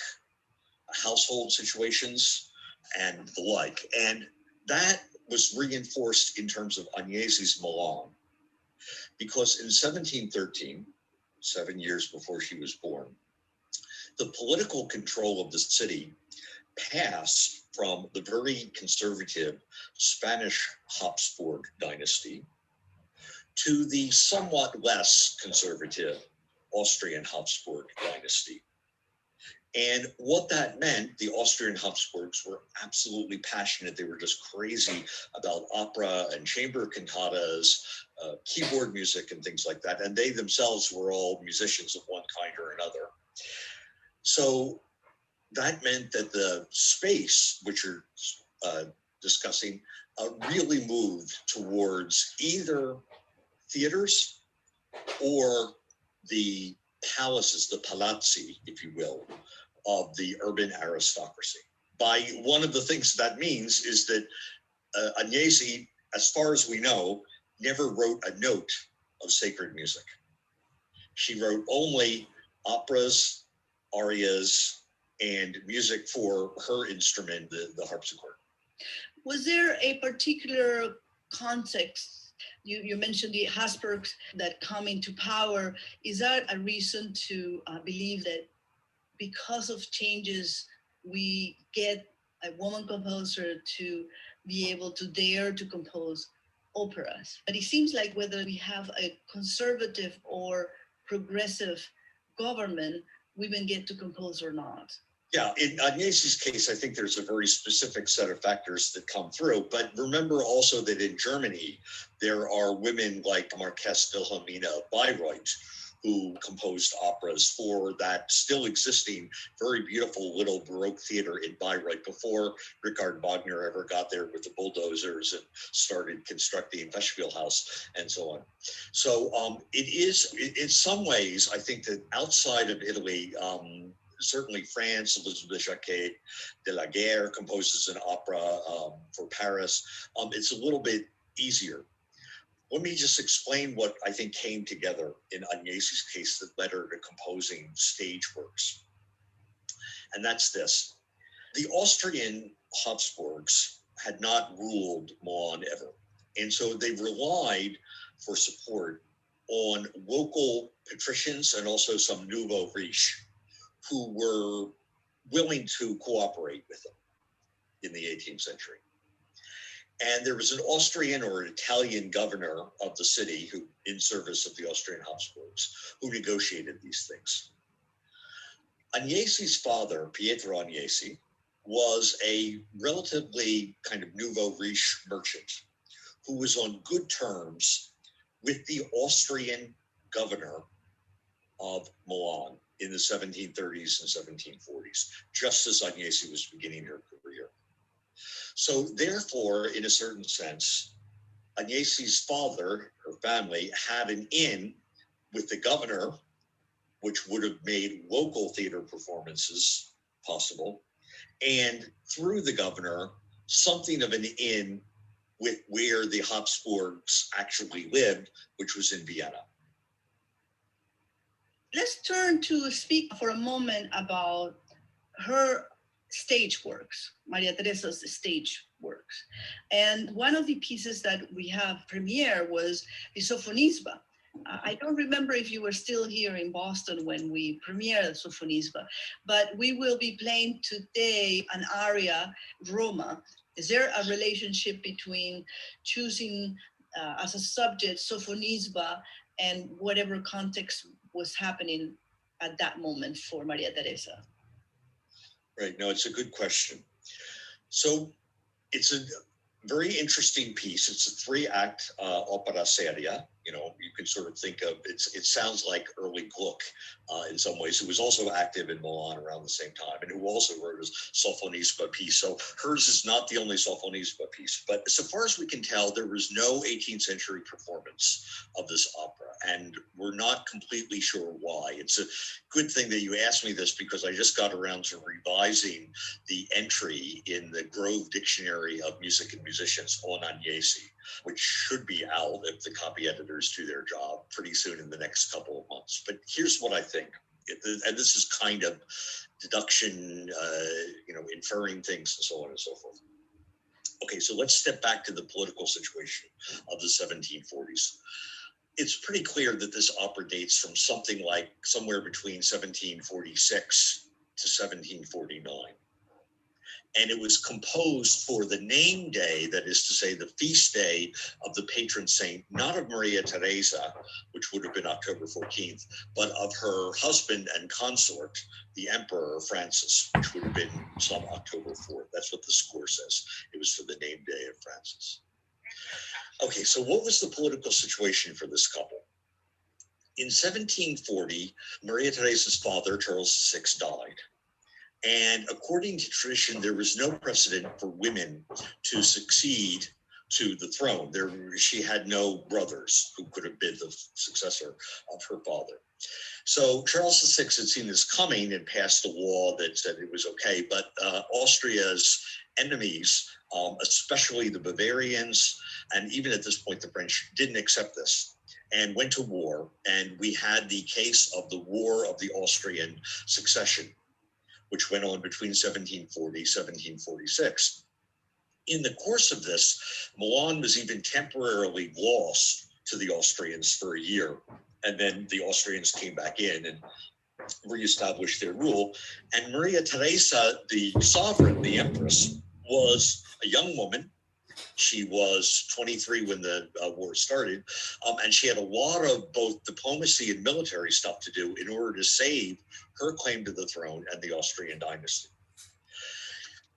[SPEAKER 7] household situations and the like. And that was reinforced in terms of Agnesi's Milan, because in 1713, 7 years before she was born, the political control of the city passed from the very conservative Spanish Habsburg dynasty to the somewhat less conservative Austrian Habsburg dynasty. And what that meant, the Austrian Habsburgs were absolutely passionate. They were just crazy about opera and chamber cantatas, keyboard music and things like that. And they themselves were all musicians of one kind or another. So that meant that the space, which you're discussing, really moved towards either theaters or the palaces, the palazzi, if you will, of the urban aristocracy. By one of the things that means is that Agnesi, as far as we know, never wrote a note of sacred music. She wrote only operas, arias, and music for her instrument, the harpsichord.
[SPEAKER 2] Was there a particular context? You mentioned the Habsburgs that come into power. Is that a reason to believe that because of changes, we get a woman composer to be able to dare to compose operas? But it seems like whether we have a conservative or progressive government, women get to compose or not.
[SPEAKER 7] Yeah, in Agnesi's case, I think there's a very specific set of factors that come through. But remember also that in Germany, there are women like Marquess Wilhelmina Bayreuth, who composed operas for that still existing very beautiful little Baroque theater in Bayreuth before Richard Wagner ever got there with the bulldozers and started constructing Festspielhaus and so on. So it is, in some ways, I think that outside of Italy, certainly France, Elizabeth Jacquet de la Guerre composes an opera for Paris. It's a little bit easier. Let me just explain what I think came together in Agnesi's case that led her to composing stage works. And that's this. The Austrian Habsburgs had not ruled Milan ever. And so they relied for support on local patricians and also some nouveau riche who were willing to cooperate with them in the 18th century. And there was an Austrian or an Italian governor of the city who, in service of the Austrian Habsburgs, who negotiated these things. Agnesi's father, Pietro Agnesi, was a relatively kind of nouveau riche merchant who was on good terms with the Austrian governor of Milan in the 1730s and 1740s, just as Agnesi was beginning her career. So therefore, in a certain sense, Agnesi's father, her family, had an in with the governor, which would have made local theater performances possible, and through the governor, something of an in with where the Habsburgs actually lived, which was in Vienna.
[SPEAKER 2] Let's turn to speak for a moment about her stage works, Maria Teresa's stage works. And one of the pieces that we have premiere was the Sophonisba. I don't remember if you were still here in Boston when we premiered Sophonisba, but we will be playing today an aria, Roma. Is there a relationship between choosing as a subject Sophonisba and whatever context was happening at that moment for Maria Teresa?
[SPEAKER 7] Right, no, it's a good question. So it's a very interesting piece. It's a 3-act opera seria. You know, you can sort of think of it sounds like early Gluck in some ways, who was also active in Milan around the same time and who also wrote his Sophonisba piece. So hers is not the only Sophonisba piece, but so far as we can tell, there was no 18th century performance of this opera, and we're not completely sure why. It's a good thing that you asked me this, because I just got around to revising the entry in the Grove Dictionary of Music and Musicians on Agnesi. which should be out if the copy editors do their job pretty soon in the next couple of months. But here's what I think, and this is kind of deduction, inferring things and so on and so forth. Okay, so let's step back to the political situation of the 1740s. It's pretty clear that this opera dates from something like somewhere between 1746 to 1749. And it was composed for the name day, that is to say the feast day of the patron saint, not of Maria Teresa, which would have been October 14th, but of her husband and consort, the Emperor Francis, which would have been some October 4th. That's what the score says. It was for the name day of Francis. Okay, so what was the political situation for this couple? In 1740, Maria Teresa's father, Charles VI, died. And according to tradition, there was no precedent for women to succeed to the throne. She had no brothers who could have been the successor of her father. So Charles VI had seen this coming and passed a law that said it was okay, but Austria's enemies, especially the Bavarians, and even at this point the French, didn't accept this and went to war. And we had the case of the War of the Austrian Succession, which went on between 1740 and 1746. In the course of this, Milan was even temporarily lost to the Austrians for a year. And then the Austrians came back in and reestablished their rule. And Maria Teresa, the sovereign, the empress, was a young woman. She was 23 when the war started, and she had a lot of both diplomacy and military stuff to do in order to save her claim to the throne and the Austrian dynasty.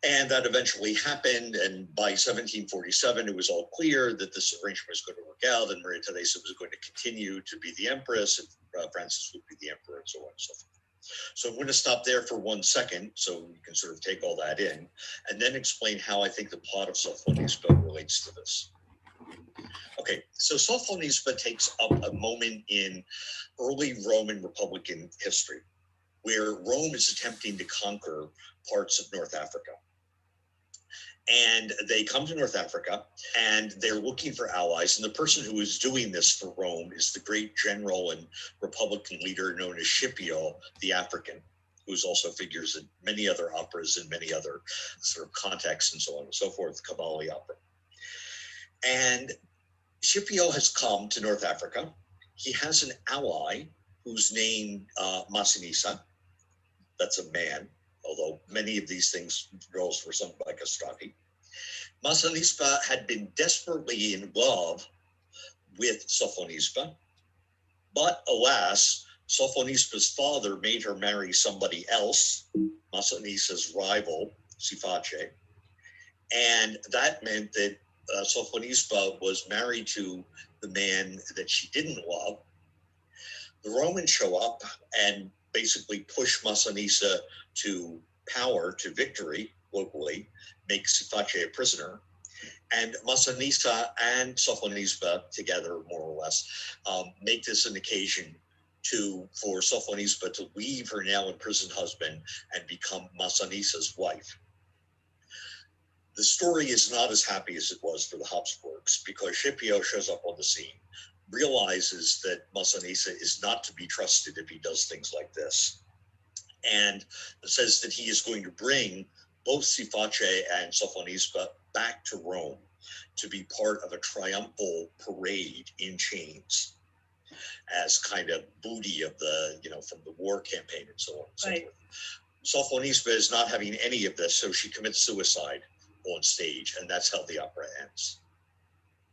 [SPEAKER 7] And that eventually happened, and by 1747, it was all clear that this arrangement was going to work out, and Maria Teresa was going to continue to be the empress, and Francis would be the emperor, and so on and so forth. So I'm going to stop there for 1 second so you can sort of take all that in, and then explain how I think the plot of Sophonisba relates to this. Okay, so Sophonisba takes up a moment in early Roman Republican history, where Rome is attempting to conquer parts of North Africa. And they come to North Africa and they're looking for allies. And the person who is doing this for Rome is the great general and Republican leader known as Scipio the African, who also figures in many other operas and many other sort of contexts and so on and so forth, Cavalli opera. And Scipio has come to North Africa. He has an ally who's named Massinissa. That's a man, although many of these roles were sung by castrati. Massinissa had been desperately in love with Sophonisba, but alas, Sophonisba's father made her marry somebody else, Massinissa's rival, Siface, and that meant that Sophonisba was married to the man that she didn't love. The Romans show up and basically push Massinissa to power, to victory locally, make Siface a prisoner. And Massinissa and Sophonisba together, more or less, make this an occasion for Sophonisba to leave her now imprisoned husband and become Massinissa's wife. The story is not as happy as it was for the Habsburgs, because Scipio shows up on the scene, realizes that Massinissa is not to be trusted if he does things like this, and says that he is going to bring both Siface and Sophonisba back to Rome to be part of a triumphal parade in chains as kind of booty of the, from the war campaign and so on and so forth. Sophonisba is not having any of this, so she commits suicide on stage, and that's how the opera ends.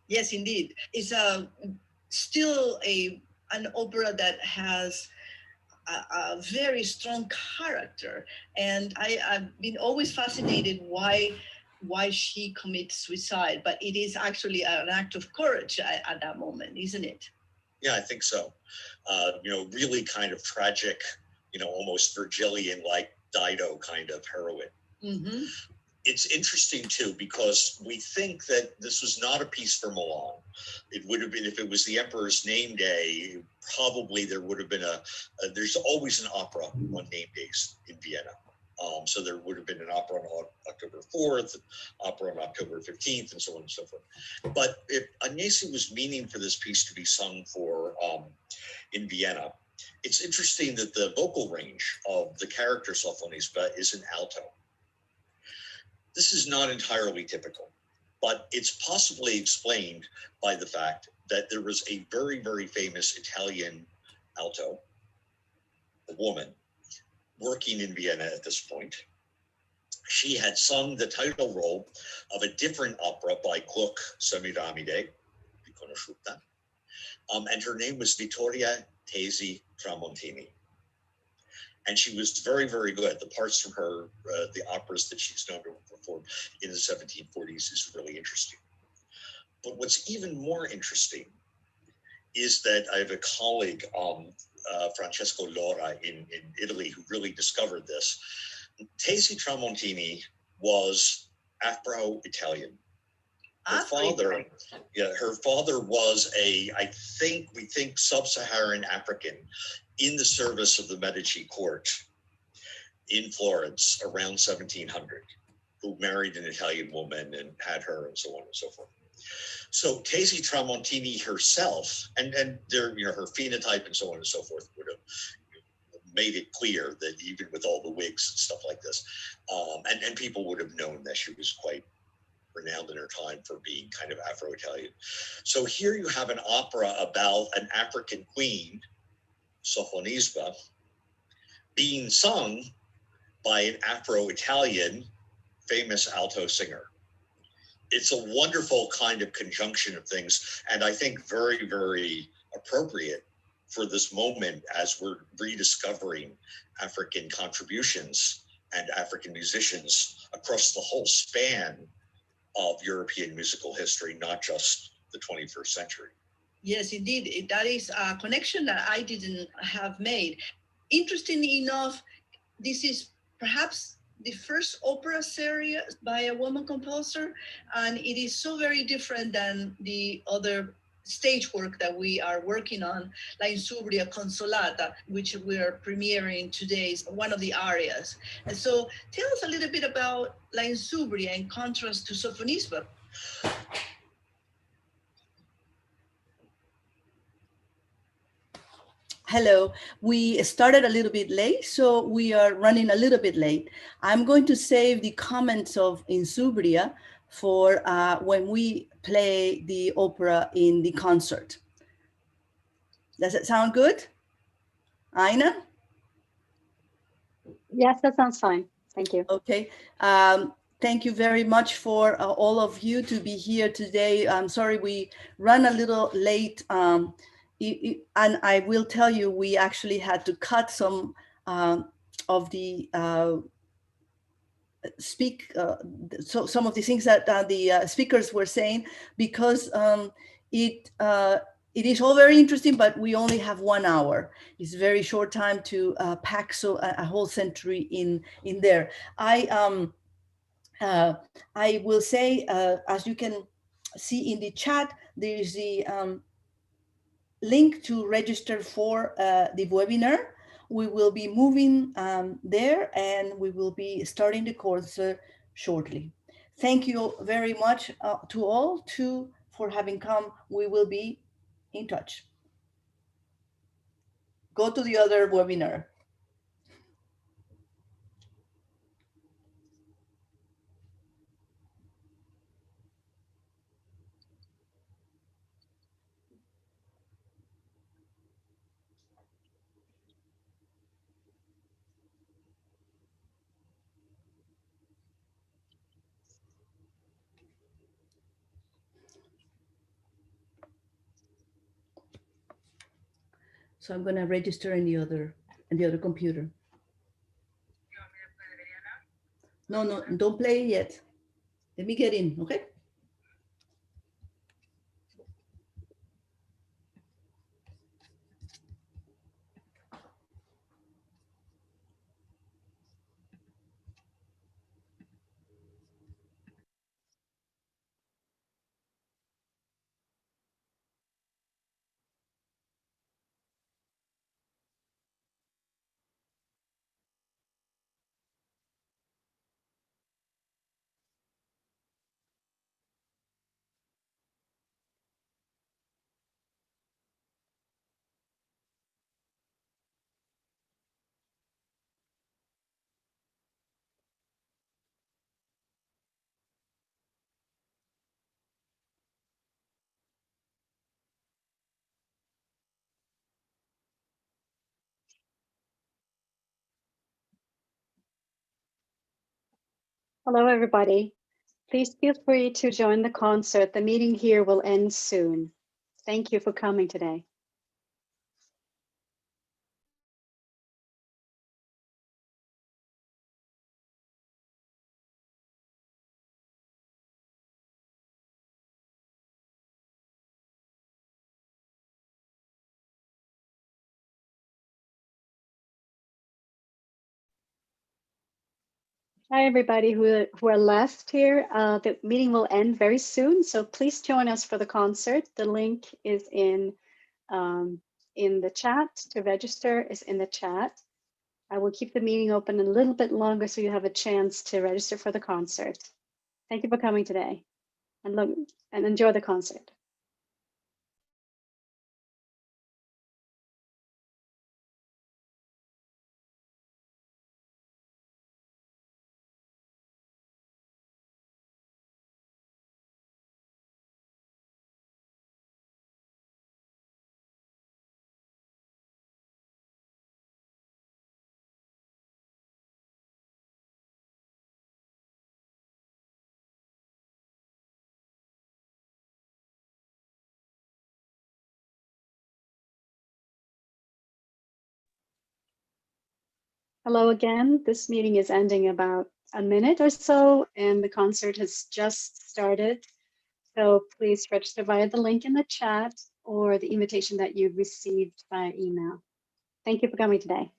[SPEAKER 2] Yes, indeed. It's still an opera that has a very strong character, and I've been always fascinated why she commits suicide, but it is actually an act of courage at that moment, isn't it?
[SPEAKER 7] Yeah, I think so. Really kind of tragic, almost Virgilian-like Dido kind of heroine.
[SPEAKER 2] Mm-hmm.
[SPEAKER 7] It's interesting too, because we think that this was not a piece for Milan. It would have been, if it was the emperor's name day, probably there would have been there's always an opera on name days in Vienna. So there would have been an opera on October 4th, opera on October 15th, and so on and so forth. But if Agnesi was meaning for this piece to be sung for in Vienna, it's interesting that the vocal range of the character Sophonisba is an alto. This is not entirely typical, but it's possibly explained by the fact that there was a very, very famous Italian alto, a woman, working in Vienna at this point. She had sung the title role of a different opera by Gluck, Semiramide, Riconosciuta, and her name was Vittoria Tesi Tramontini. And she was very, very good. The parts from her, the operas that she's known to perform in the 1740s is really interesting. But what's even more interesting is that I have a colleague, Francesco Lora in Italy, who really discovered this. Tesi Tramontini was Afro-Italian. Her father was we think sub-Saharan African in the service of the Medici court in Florence around 1700, who married an Italian woman and had her and so on and so forth. So Tesi Tramontini herself, and her phenotype and so on and so forth would have made it clear that even with all the wigs and stuff like this, and people would have known that she was quite renowned in her time for being kind of Afro-Italian. So here you have an opera about an African queen, Sophonisba, being sung by an Afro-Italian famous alto singer. It's a wonderful kind of conjunction of things, and I think very, very appropriate for this moment as we're rediscovering African contributions and African musicians across the whole span of European musical history, not just the 21st century.
[SPEAKER 2] Yes, indeed. That is a connection that I didn't have made. Interestingly enough, this is perhaps the first opera series by a woman composer, and it is so very different than the other stage work that we are working on, like Insubria Consolata, which we are premiering today, is one of the arias. And so tell us a little bit about La Insubria in contrast to Sophonisba. Hello, we started a little bit late, so we are running a little bit late. I'm going to save the comments of Insubria for when we play the opera in the concert. Does it sound good? Aina?
[SPEAKER 8] Yes, that sounds fine. Thank you.
[SPEAKER 2] Okay. Thank you very much for all of you to be here today. I'm sorry we ran a little late. And I will tell you, we actually had to cut some of the some of the things that the speakers were saying, because it is all very interesting, but we only have 1 hour. It's a very short time to pack a whole century in there. I will say, as you can see in the chat, there is the link to register for the webinar. We will be moving there, and we will be starting the course shortly. Thank you very much to all for having come. We will be in touch. Go to the other webinar. So I'm going to register in the other computer. No, don't play it yet. Let me get in, okay?
[SPEAKER 8] Hello, everybody. Please feel free to join the concert. The meeting here will end soon. Thank you for coming today. Hi, everybody who are left here. The meeting will end very soon, so please join us for the concert. The link is in the chat. To register is in the chat. I will keep the meeting open a little bit longer so you have a chance to register for the concert. Thank you for coming today, and enjoy the concert. Hello again. This meeting is ending about a minute or so, and the concert has just started. So please register via the link in the chat or the invitation that you received via email. Thank you for coming today.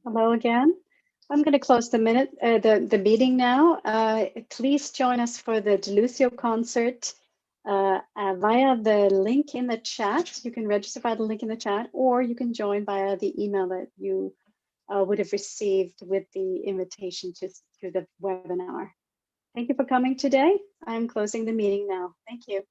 [SPEAKER 8] Hello again. I'm going to close the meeting now. Please join us for the Delucio concert via the link in the chat. You can register via the link in the chat, or you can join via the email that you would have received with the invitation to the webinar. Thank you for coming today. I'm closing the meeting now. Thank you.